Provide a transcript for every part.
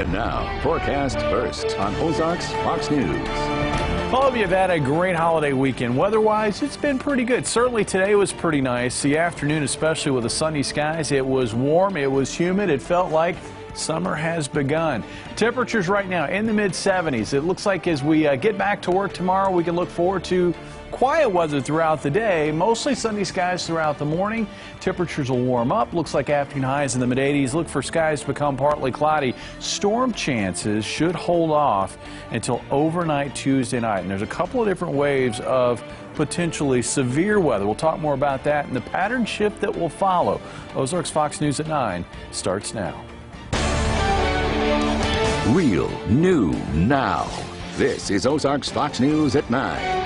And now, forecast first on Ozarks Fox News. All of you have had a great holiday weekend. Weather-wise, it's been pretty good. Certainly today was pretty nice. The afternoon, especially with the sunny skies, it was warm, it was humid. It felt like summer has begun. Temperatures right now in the mid-70s. It looks like as we get back to work tomorrow, we can look forward to quiet weather throughout the day. Mostly sunny skies throughout the morning. Temperatures will warm up. Looks like afternoon highs in the mid-80s. Look for skies to become partly cloudy. Storm chances should hold off until overnight Tuesday night. And there's a couple of different waves of potentially severe weather. We'll talk more about that and the pattern shift that will follow. Ozarks Fox News at 9 starts now. Real, new, now. This is Ozarks Fox News at 9.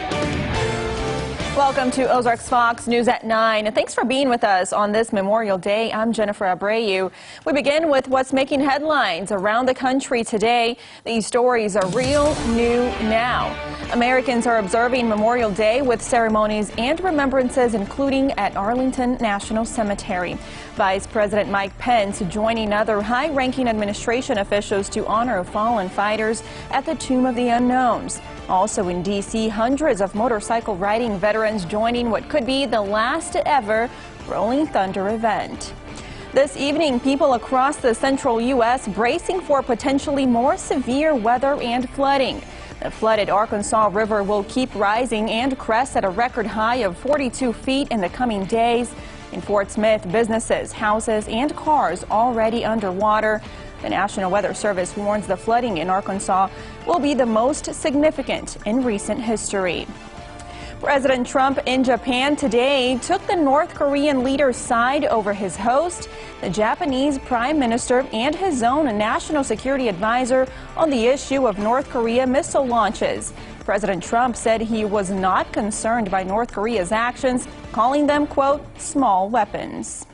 Welcome to Ozarks Fox News at 9. Thanks for being with us on this Memorial Day. I'm Jennifer Abreu. We begin with what's making headlines around the country today. These stories are real, new, now. Americans are observing Memorial Day with ceremonies and remembrances, including at Arlington National Cemetery. Vice President Mike Pence joining other high-ranking administration officials to honor fallen fighters at the Tomb of the Unknowns. Also in D.C., hundreds of motorcycle riding veterans joining what could be the last ever Rolling Thunder event. This evening, people across the central U.S. bracing for potentially more severe weather and flooding. The flooded Arkansas River will keep rising and crest at a record high of 42 feet in the coming days. In Fort Smith, businesses, houses, and cars already underwater. The National Weather Service warns the flooding in Arkansas will be the most significant in recent history. President Trump in Japan today took the North Korean leader's side over his host, the Japanese Prime Minister, and his own national security advisor on the issue of North Korea missile launches. President Trump said he was not concerned by North Korea's actions, calling them, quote, small weapons.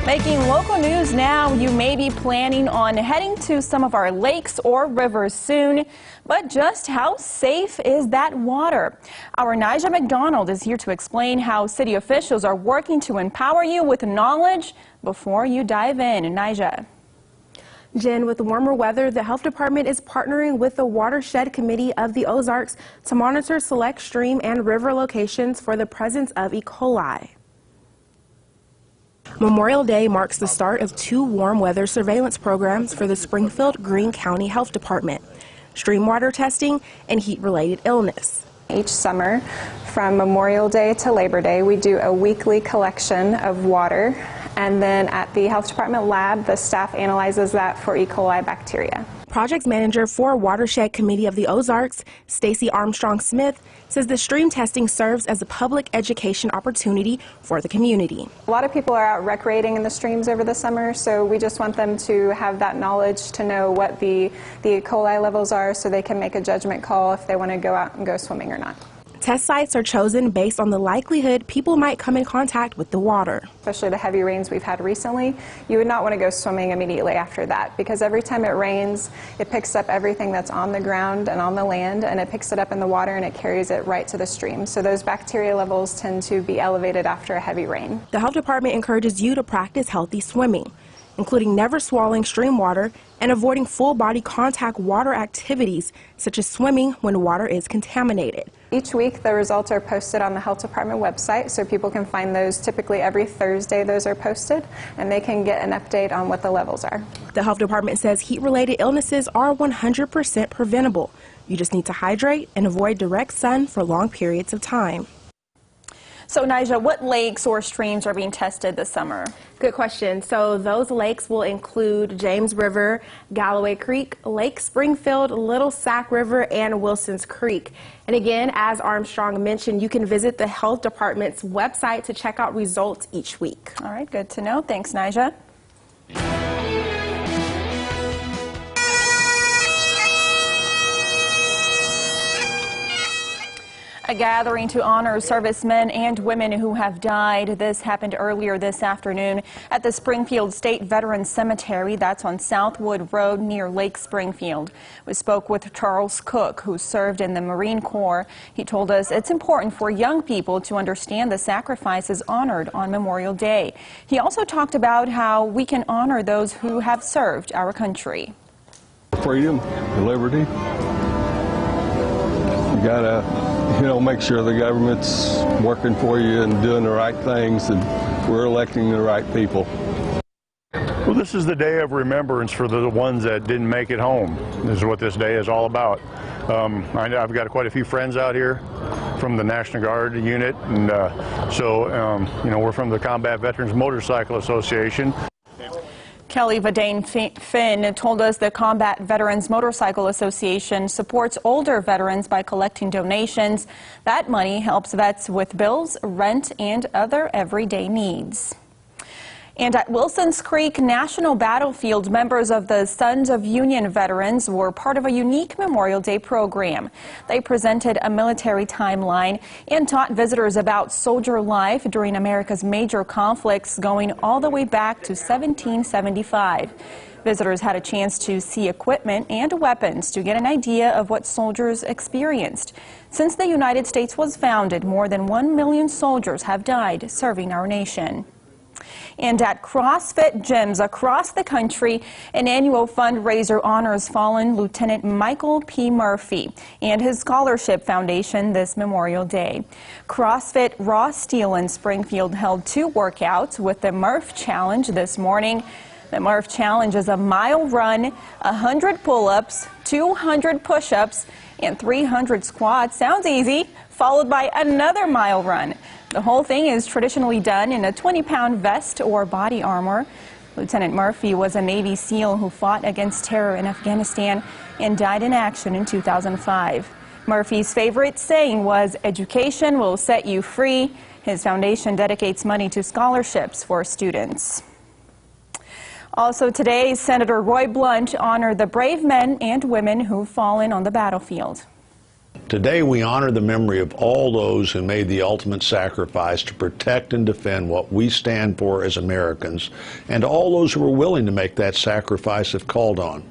Making local news now, you may be planning on heading to some of our lakes or rivers soon, but just how safe is that water? Our Nija McDonald is here to explain how city officials are working to empower you with knowledge before you dive in. Nija. Jen, with warmer weather, the Health Department is partnering with the Watershed Committee of the Ozarks to monitor select stream and river locations for the presence of E. coli. Memorial Day marks the start of 2 warm weather surveillance programs for the Springfield-Greene County Health Department: stream water testing and heat-related illness. Each summer, from Memorial Day to Labor Day, we do a weekly collection of water, and then at the Health Department lab, the staff analyzes that for E. coli bacteria. Project manager for Watershed Committee of the Ozarks, Stacy Armstrong-Smith, says the stream testing serves as a public education opportunity for the community. A lot of people are out recreating in the streams over the summer, so we just want them to have that knowledge to know what the E. coli levels are so they can make a judgment call if they want to go out and go swimming or not. Test sites are chosen based on the likelihood people might come in contact with the water. Especially the heavy rains we've had recently, you would not want to go swimming immediately after that, because every time it rains, it picks up everything that's on the ground and on the land, and it picks it up in the water and it carries it right to the stream. So those bacteria levels tend to be elevated after a heavy rain. The Health Department encourages you to practice healthy swimming, including never swallowing stream water and avoiding full-body contact water activities, such as swimming when water is contaminated. Each week, the results are posted on the Health Department website, so people can find those. Typically every Thursday those are posted, and they can get an update on what the levels are. The Health Department says heat-related illnesses are 100% preventable. You just need to hydrate and avoid direct sun for long periods of time. So, Nija, what lakes or streams are being tested this summer? Good question. So those lakes will include James River, Galloway Creek, Lake Springfield, Little Sac River, and Wilson's Creek. And again, as Armstrong mentioned, you can visit the Health Department's website to check out results each week. All right, good to know. Thanks, Nija. A gathering to honor servicemen and women who have died. This happened earlier this afternoon at the Springfield State Veterans Cemetery. That's on Southwood Road near Lake Springfield. We spoke with Charles Cook, who served in the Marine Corps. He told us it's important for young people to understand the sacrifices honored on Memorial Day. He also talked about how we can honor those who have served our country. Freedom and liberty. You gotta, make sure the government's working for you and doing the right things, and we're electing the right people. Well, this is the day of remembrance for the ones that didn't make it home. This is what this day is all about. I've got quite a few friends out here from the National Guard unit, and we're from the Combat Veterans Motorcycle Association. Kelly Vadane Finn told us the Combat Veterans Motorcycle Association supports older veterans by collecting donations. That money helps vets with bills, rent, and other everyday needs. And at Wilson's Creek National Battlefield, members of the Sons of Union Veterans were part of a unique Memorial Day program. They presented a military timeline and taught visitors about soldier life during America's major conflicts going all the way back to 1775. Visitors had a chance to see equipment and weapons to get an idea of what soldiers experienced. Since the United States was founded, more than 1 million soldiers have died serving our nation. And at CrossFit gyms across the country, an annual fundraiser honors fallen Lieutenant Michael P. Murphy and his scholarship foundation this Memorial Day. CrossFit Raw Steel in Springfield held 2 workouts with the Murph Challenge this morning. The Murph Challenge is a mile run, 100 pull-ups, 200 push-ups, and 300 squats. Sounds easy, followed by another mile run. The whole thing is traditionally done in a 20-pound vest or body armor. Lieutenant Murphy was a Navy SEAL who fought against terror in Afghanistan and died in action in 2005. Murphy's favorite saying was, "Education will set you free." His foundation dedicates money to scholarships for students. Also today, Senator Roy Blunt honored the brave men and women who've fallen on the battlefield. Today we honor the memory of all those who made the ultimate sacrifice to protect and defend what we stand for as Americans, and all those who were willing to make that sacrifice if called on.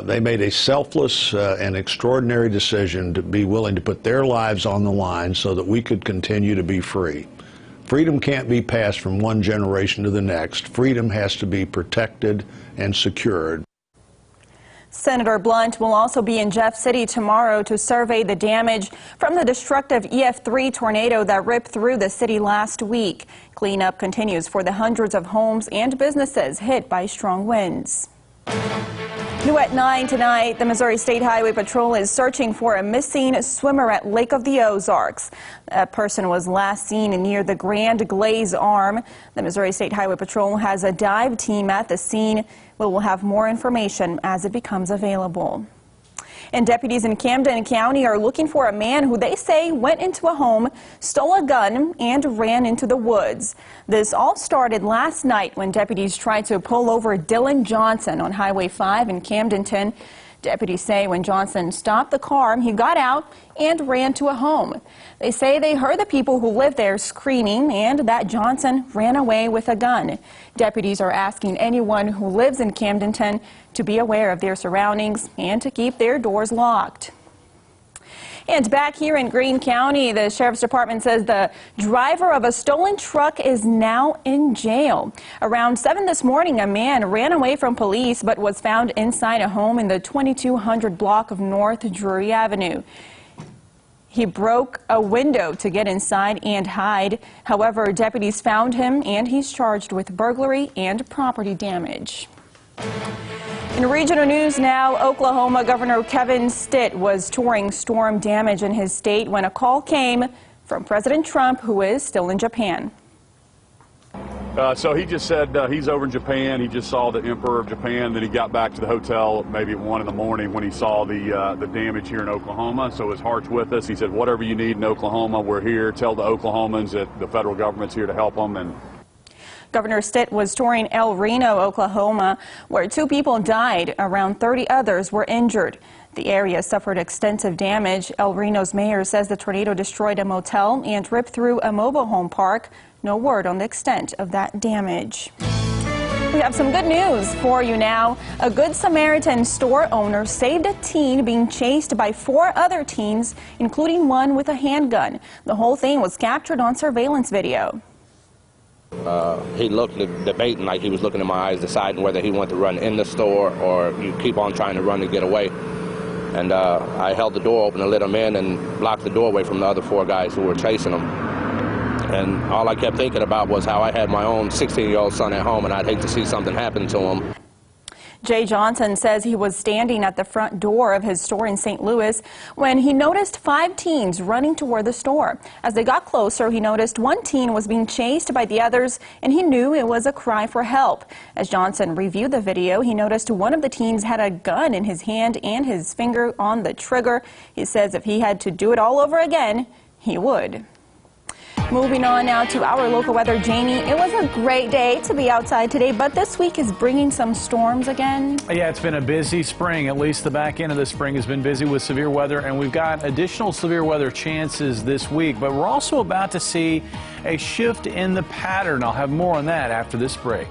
They made a selfless and extraordinary decision to be willing to put their lives on the line so that we could continue to be free. Freedom can't be passed from one generation to the next. Freedom has to be protected and secured. Senator Blunt will also be in Jeff City tomorrow to survey the damage from the destructive EF3 tornado that ripped through the city last week. Cleanup continues for the hundreds of homes and businesses hit by strong winds. New at 9 tonight, the Missouri State Highway Patrol is searching for a missing swimmer at Lake of the Ozarks. That person was last seen near the Grand Glaze Arm. The Missouri State Highway Patrol has a dive team at the scene. We will have more information as it becomes available. And deputies in Camden County are looking for a man who they say went into a home, stole a gun, and ran into the woods. This all started last night when deputies tried to pull over Dylan Johnson on Highway 5 in Camdenton. Deputies say when Johnson stopped the car, he got out and ran to a home. They say they heard the people who live there screaming and that Johnson ran away with a gun. Deputies are asking anyone who lives in Camdenton to be aware of their surroundings and to keep their doors locked. And back here in Greene County, the Sheriff's Department says the driver of a stolen truck is now in jail. Around 7 this morning, a man ran away from police but was found inside a home in the 2200 block of North Drury Avenue. He broke a window to get inside and hide. However, deputies found him and he's charged with burglary and property damage. In regional news now, Oklahoma Governor Kevin Stitt was touring storm damage in his state when a call came from President Trump, who is still in Japan. So he just said he's over in Japan. He just saw the Emperor of Japan. Then he got back to the hotel maybe at 1 in the morning when he saw the damage here in Oklahoma. So his heart's with us. He said, whatever you need in Oklahoma, we're here. Tell the Oklahomans that the federal government's here to help them. And Governor Stitt was touring El Reno, Oklahoma, where 2 people died. Around 30 others were injured. The area suffered extensive damage. El Reno's mayor says the tornado destroyed a motel and ripped through a mobile home park. No word on the extent of that damage. We have some good news for you now. A Good Samaritan store owner saved a teen being chased by 4 other teens, including one with a handgun. The whole thing was captured on surveillance video. He looked debating like he was looking in my eyes, deciding whether he wanted to run in the store or you keep on trying to run to get away. And I held the door open and let him in and blocked the doorway from the other 4 guys who were chasing him. And all I kept thinking about was how I had my own 16-year-old son at home, and I'd hate to see something happen to him. Jay Johnson says he was standing at the front door of his store in St. Louis when he noticed 5 teens running toward the store. As they got closer, he noticed one teen was being chased by the others, and he knew it was a cry for help. As Johnson reviewed the video, he noticed one of the teens had a gun in his hand and his finger on the trigger. He says if he had to do it all over again, he would. Moving on now to our local weather, Jamie. It was a great day to be outside today, but this week is bringing some storms again. Yeah, it's been a busy spring. At least the back end of the spring has been busy with severe weather, and we've got additional severe weather chances this week. But we're also about to see a shift in the pattern. I'll have more on that after this break.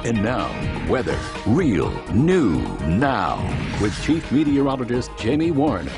And now, weather, real, new, now, with Chief Meteorologist Jamie Warner.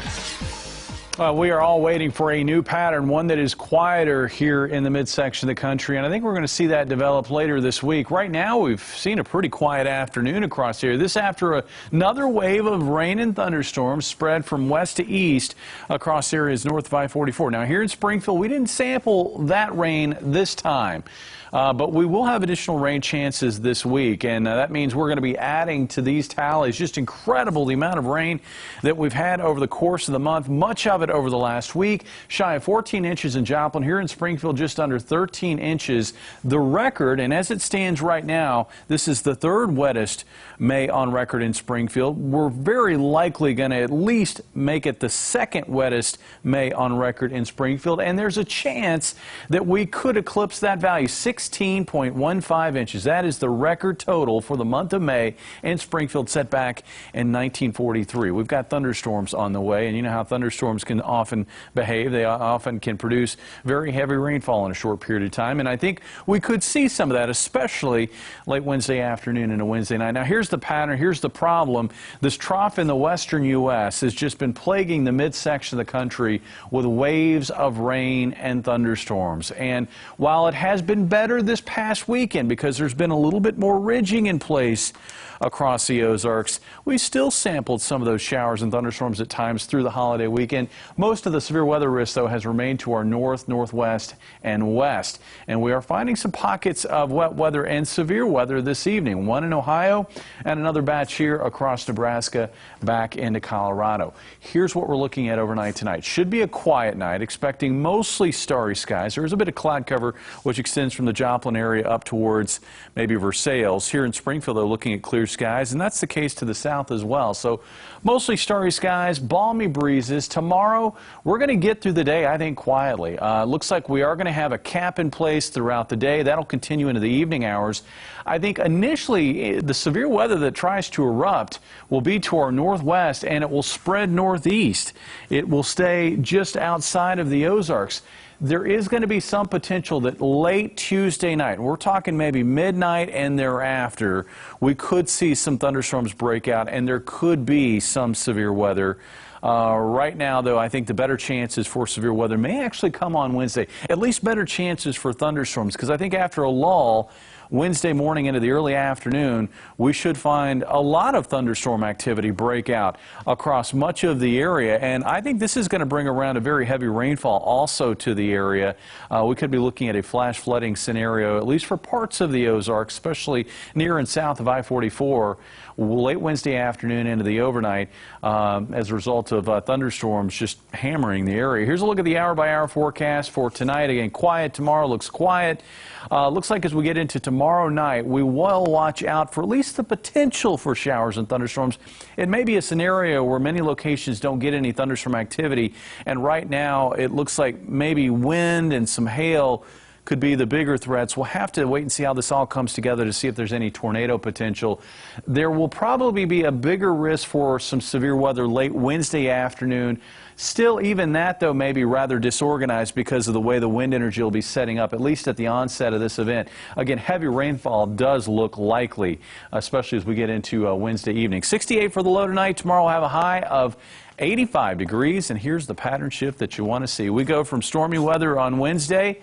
We are all waiting for a new pattern, one that is quieter here in the midsection of the country, and I think we're going to see that develop later this week. Right now, we've seen a pretty quiet afternoon across here. This after another wave of rain and thunderstorms spread from west to east across areas north of I-44. Now, here in Springfield, we didn't sample that rain this time. But we will have additional rain chances this week, and that means we're going to be adding to these tallies. Just incredible the amount of rain that we've had over the course of the month, much of it over the last week. Shy of 14 inches in Joplin. Here in Springfield, just under 13 inches. The record, and as it stands right now, this is the 3rd wettest May on record in Springfield. We're very likely going to at least make it the 2nd wettest May on record in Springfield, and there's a chance that we could eclipse that value. 16.15 inches. That is the record total for the month of May in Springfield, set back in 1943. We've got thunderstorms on the way, and you know how thunderstorms can often behave. They often can produce very heavy rainfall in a short period of time, and I think we could see some of that, especially late Wednesday afternoon and a Wednesday night. Now, here's the pattern. Here's the problem. This trough in the western U.S. has just been plaguing the midsection of the country with waves of rain and thunderstorms, and while it has been better this past weekend because there's been a little bit more ridging in place across the Ozarks, we still sampled some of those showers and thunderstorms at times through the holiday weekend. Most of the severe weather risk, though, has remained to our north, northwest, and west. And we are finding some pockets of wet weather and severe weather this evening. One in Ohio and another batch here across Nebraska back into Colorado. Here's what we're looking at overnight tonight. Should be a quiet night, expecting mostly starry skies. There is a bit of cloud cover which extends from the Joplin area up towards maybe Versailles. Here in Springfield, they're looking at clear skies, and that's the case to the south as well. So mostly starry skies, balmy breezes. Tomorrow, we're going to get through the day, I think, quietly. Looks like we are going to have a cap in place throughout the day. That'll continue into the evening hours. I think initially the severe weather that tries to erupt will be to our northwest, and it will spread northeast. It will stay just outside of the Ozarks. There is going to be some potential that late Tuesday night, we're talking maybe midnight and thereafter, we could see some thunderstorms break out, and there could be some severe weather. Right now, though, I think the better chances for severe weather may actually come on Wednesday. At least better chances for thunderstorms, because I think after a lull, Wednesday morning into the early afternoon, we should find a lot of thunderstorm activity break out across much of the area. And I think this is going to bring around a very heavy rainfall also to the area. We could be looking at a flash flooding scenario, at least for parts of the Ozarks, especially near and south of I-44, late Wednesday afternoon into the overnight as a result of thunderstorms just hammering the area. Here's a look at the hour-by-hour forecast for tonight. Again, quiet tomorrow, looks quiet. Looks like as we get into tomorrow night, we will watch out for at least the potential for showers and thunderstorms. It may be a scenario where many locations don't get any thunderstorm activity, and right now it looks like maybe wind and some hail could be the bigger threats. We'll have to wait and see how this all comes together to see if there's any tornado potential. There will probably be a bigger risk for some severe weather late Wednesday afternoon. Still, even that, though, may be rather disorganized because of the way the wind energy will be setting up, at least at the onset of this event. Again, heavy rainfall does look likely, especially as we get into Wednesday evening. 68 for the low tonight. Tomorrow we'll have a high of 85 degrees, and here's the pattern shift that you want to see. We go from stormy weather on Wednesday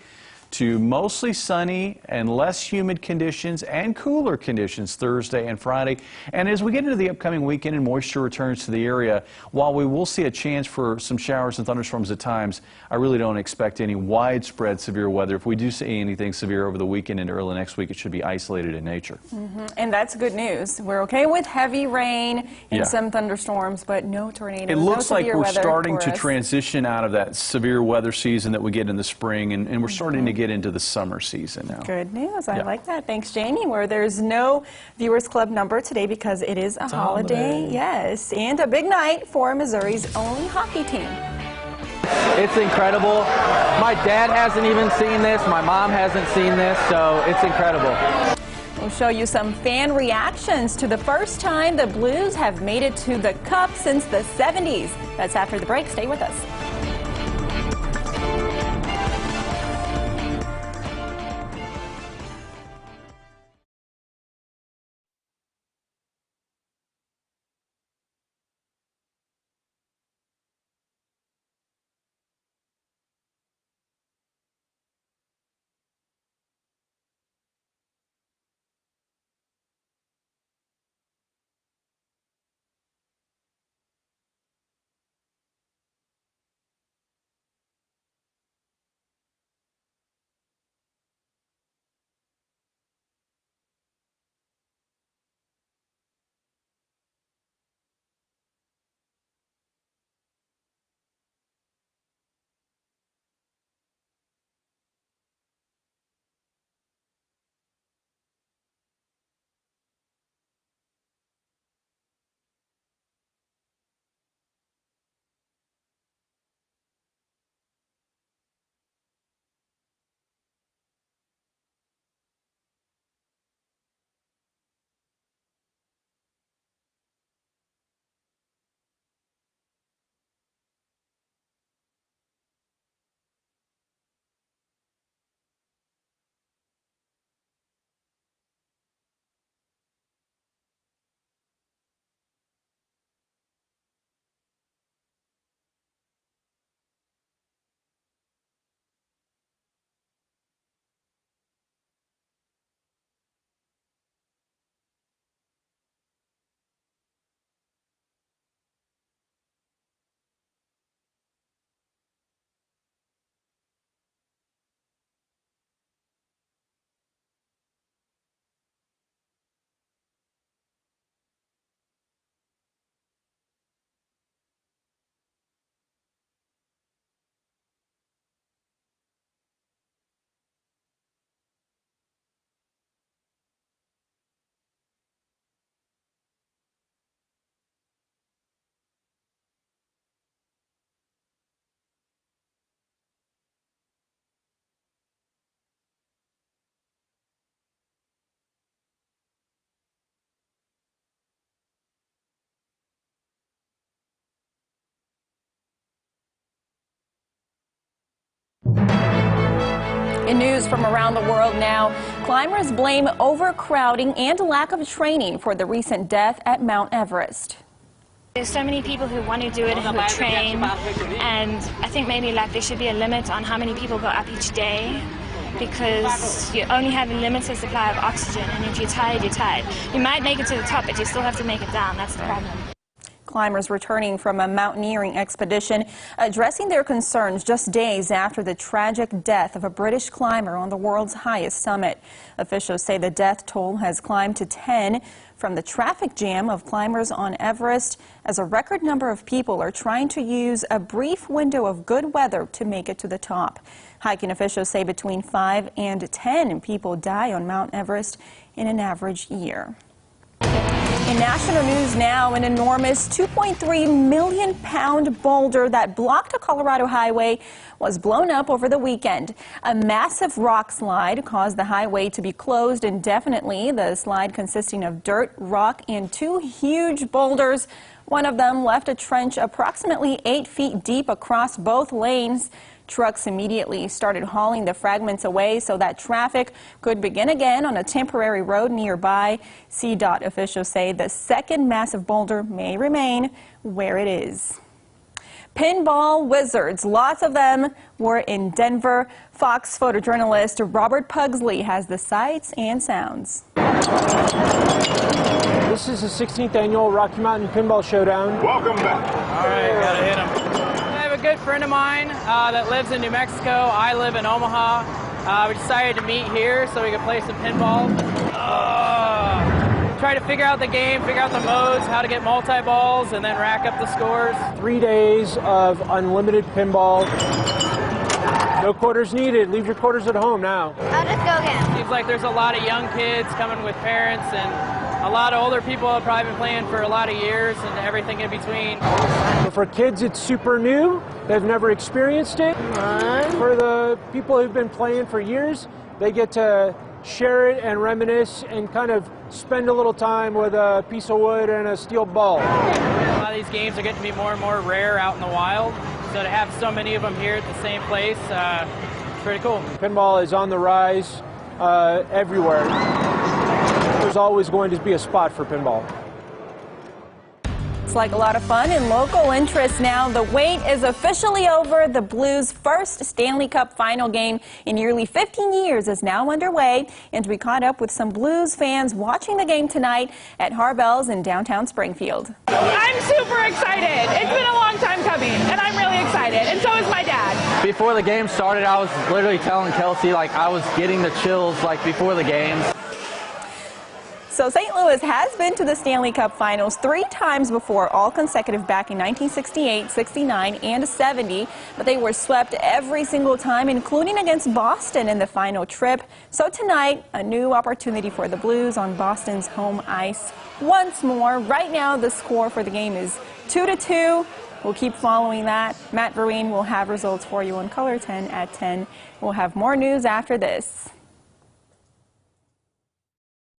to mostly sunny and less humid conditions and cooler conditions Thursday and Friday. And as we get into the upcoming weekend and moisture returns to the area, while we will see a chance for some showers and thunderstorms at times, I really don't expect any widespread severe weather. If we do see anything severe over the weekend and early next week, it should be isolated in nature. And that's good news. We're okay with heavy rain and some thunderstorms, but no tornadoes. It looks like we're starting to transition out of that severe weather season that we get in the spring, and we're starting to get into the summer season now. Good news. I like that. Thanks, Jamie. Where there's no Viewers Club number today because it is a holiday. Yes, and a big night for Missouri's own hockey team. It's incredible. My dad hasn't even seen this. My mom hasn't seen this, so it's incredible. We'll show you some fan reactions to the first time the Blues have made it to the Cup since the 70s. That's after the break. Stay with us. In news from around the world now, climbers blame overcrowding and lack of training for the recent death at Mount Everest. There's so many people who want to do it, who train, and I think maybe like there should be a limit on how many people go up each day, because you only have a limited supply of oxygen, and if you're tired, you're tired. You might make it to the top, but you still have to make it down. That's the problem. Climbers returning from a mountaineering expedition addressing their concerns just days after the tragic death of a British climber on the world's highest summit. Officials say the death toll has climbed to 10 from the traffic jam of climbers on Everest, as a record number of people are trying to use a brief window of good weather to make it to the top. Hiking officials say between 5 and 10 people die on Mount Everest in an average year. In national news now, an enormous 2.3 million pound boulder that blocked a Colorado highway was blown up over the weekend. A massive rock slide caused the highway to be closed indefinitely. The slide consisting of dirt, rock, and 2 huge boulders. One of them left a trench approximately 8 feet deep across both lanes. Trucks immediately started hauling the fragments away so that traffic could begin again on a temporary road nearby. CDOT officials say the second massive boulder may remain where it is. Pinball wizards, lots of them, were in Denver. Fox photojournalist Robert Pugsley has the sights and sounds. This is the 16th annual Rocky Mountain Pinball Showdown. Welcome back. All right, gotta hit him. I have a good friend of mine that lives in New Mexico. I live in Omaha. We decided to meet here so we could play some pinball. Try to figure out the game, figure out the modes, how to get multi-balls, and then rack up the scores. 3 days of unlimited pinball. No quarters needed. Leave your quarters at home now. I'll just go again. Seems like there's a lot of young kids coming with parents, and a lot of older people have probably been playing for a lot of years and everything in between. So for kids, it's super new. They've never experienced it. For the people who've been playing for years, they get to share it and reminisce and kind of spend a little time with a piece of wood and a steel ball. A lot of these games are getting to be more and more rare out in the wild, so to have so many of them here at the same place, it's pretty cool. Pinball is on the rise everywhere. There's always going to be a spot for pinball. Looks like a lot of fun and local interest now. The wait is officially over. The Blues' first Stanley Cup final game in nearly 15 years is now underway, and we caught up with some Blues fans watching the game tonight at Harbell's in downtown Springfield. I'm super excited. It's been a long time coming, and I'm really excited, and so is my dad. Before the game started, I was literally telling Kelsey, like, I was getting the chills, like, before the games. So St. Louis has been to the Stanley Cup Finals 3 times before, all consecutive back in 1968, 69, and 70. But they were swept every single time, including against Boston in the final trip. So tonight, a new opportunity for the Blues on Boston's home ice once more. Right now, the score for the game is 2-2. We'll keep following that. Matt Vereen will have results for you on Color 10 at 10. We'll have more news after this.